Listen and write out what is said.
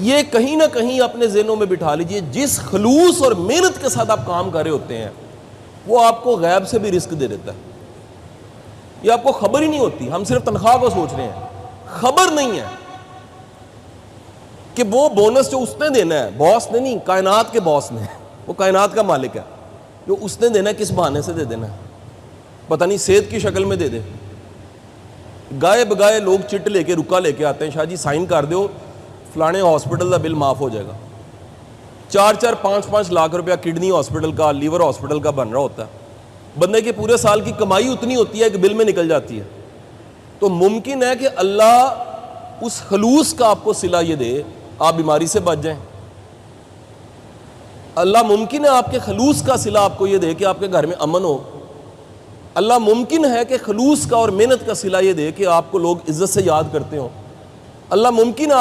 ये कहीं ना कहीं अपने ज़हनों में बिठा लीजिए, जिस खलूस और मेहनत के साथ आप काम कर रहे होते हैं वो आपको गैब से भी रिस्क दे देता है। ये आपको खबर ही नहीं होती, हम सिर्फ तनख्वाह को सोच रहे हैं, खबर नहीं है कि वो बोनस जो उसने देना है, बॉस ने नहीं, कायनात के बॉस ने, वो कायनात का मालिक है, जो उसने देना है किस बहाने से दे देना है, पता नहीं सेहत की शक्ल में दे दे। गाए बगाए लोग चिट लेके रुका लेके आते हैं, शाह जी साइन कर दो फलाने हॉस्पिटल का बिल माफ़ हो जाएगा। 4-4 5-5 लाख रुपया किडनी हॉस्पिटल का, लीवर हॉस्पिटल का बन रहा होता है। बंदे के पूरे साल की कमाई उतनी होती है कि बिल में निकल जाती है। तो मुमकिन है कि अल्लाह उस खलूस का आपको सिला ये दे, आप बीमारी से बच जाएं। अल्लाह मुमकिन है आपके खलूस का सिला आपको ये दे कि आपके घर में अमन हो। अल्लाह मुमकिन है कि खलूस का और मेहनत का सिला ये दे कि आपको लोग इज्जत से याद करते हो। अल्लाह मुमकिन है